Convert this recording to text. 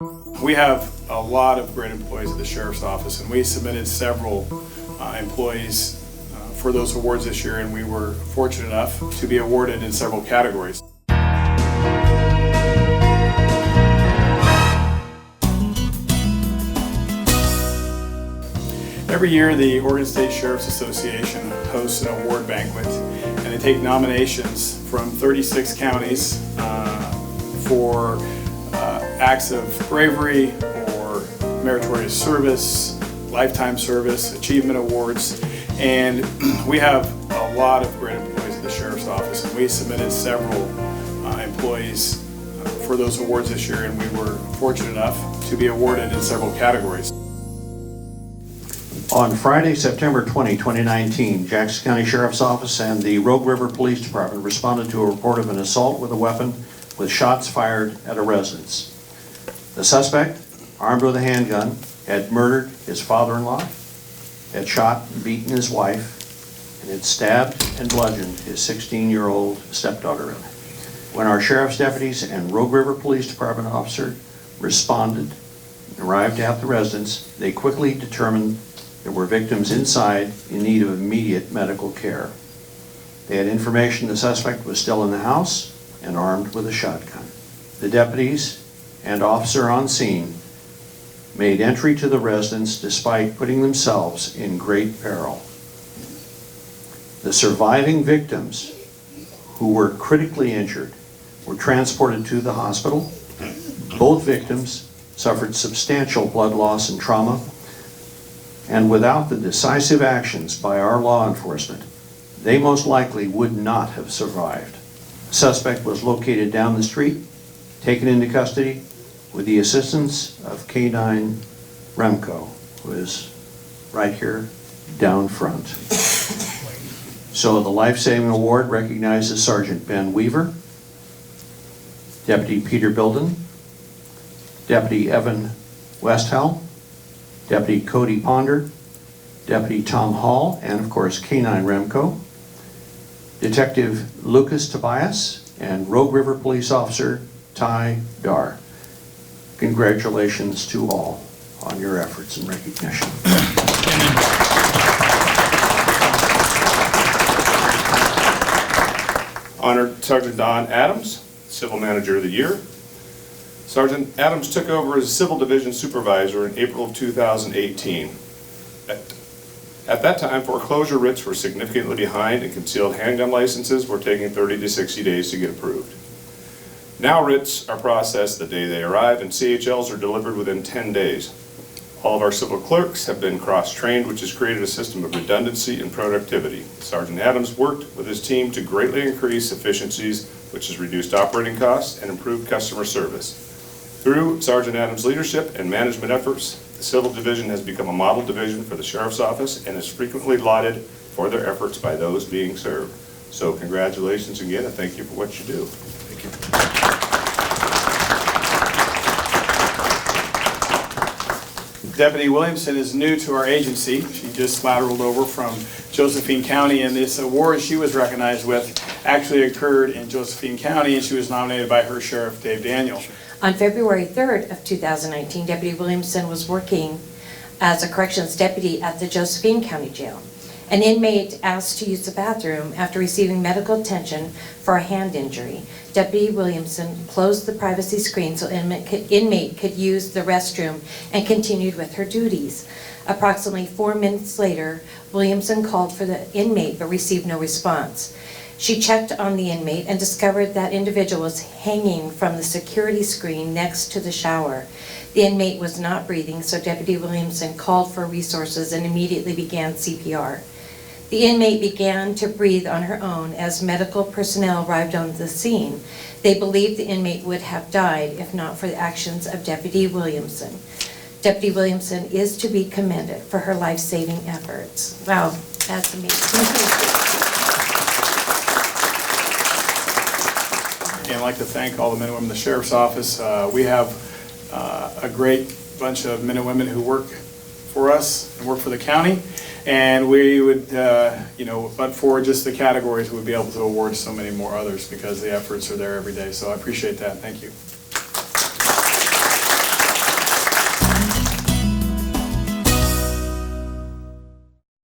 We have a lot of great employees at the Sheriff's Office, and we submitted several employees for those awards this year, and we were fortunate enough to be awarded in several categories. Every year, the Oregon State Sheriff's Association hosts an award banquet, and they take nominations from 36 counties for acts of bravery or meritorious service, lifetime service, achievement awards, and we have a lot of great employees at the Sheriff's Office, and we submitted several employees for those awards this year, and we were fortunate enough to be awarded in several categories. On Friday, September 20, 2019, Jackson County Sheriff's Office and the Rogue River Police Department responded to a report of an assault with a weapon with shots fired at a residence. The suspect, armed with a handgun, had murdered his father-in-law, had shot and beaten his wife, and had stabbed and bludgeoned his 16-year-old stepdaughter. When our sheriff's deputies and Rogue River Police Department officer responded and arrived at the residence, they quickly determined there were victims inside in need of immediate medical care. They had information the suspect was still in the house and armed with a shotgun. The deputies and officer on scene made entry to the residence despite putting themselves in great peril. The surviving victims, who were critically injured, were transported to the hospital. Both victims suffered substantial blood loss and trauma, and without the decisive actions by our law enforcement, they most likely would not have survived. The suspect was located down the street, taken into custody with the assistance of K9 Remco, who is right here down front. So the life-saving award recognizes Sergeant Ben Weaver, Deputy Peter Bilden, Deputy Evan Westhell, Deputy Cody Ponder, Deputy Tom Hall, and of course K9 Remco, Detective Lucas Tobias, and Rogue River Police Officer Ty Dar. Congratulations to all on your efforts and recognition. Honored Sergeant Don Adams, Civil Manager of the Year. Sergeant Adams took over as Civil Division Supervisor in April of 2018. At that time, foreclosure writs were significantly behind, and concealed handgun licenses were taking 30 to 60 days to get approved. Now writs are processed the day they arrive, and CHLs are delivered within 10 days. All of our civil clerks have been cross-trained, which has created a system of redundancy and productivity. Sergeant Adams worked with his team to greatly increase efficiencies, which has reduced operating costs and improved customer service. Through Sergeant Adams' leadership and management efforts, the Civil Division has become a model division for the Sheriff's Office and is frequently lauded for their efforts by those being served. So congratulations again, and thank you for what you do. Thank you. Deputy Williamson is new to our agency. She just lateraled over from Josephine County, and this award she was recognized with actually occurred in Josephine County, and she was nominated by her sheriff, Dave Daniel. On February 3rd of 2019, Deputy Williamson was working as a corrections deputy at the Josephine County Jail. An inmate asked to use the bathroom after receiving medical attention for a hand injury. Deputy Williamson closed the privacy screen so inmate could use the restroom and continued with her duties. Approximately 4 minutes later, Williamson called for the inmate but received no response. She checked on the inmate and discovered that individual was hanging from the security screen next to the shower. The inmate was not breathing, so Deputy Williamson called for resources and immediately began CPR. The inmate began to breathe on her own as medical personnel arrived on the scene. They believed the inmate would have died if not for the actions of Deputy Williamson. Deputy Williamson is to be commended for her life-saving efforts. Wow, that's amazing. And I'd like to thank all the men and women in the Sheriff's Office. We have a great bunch of men and women who work for us and work for the county. And we would, but for just the categories, we would be able to award so many more others because the efforts are there every day. So I appreciate that. Thank you.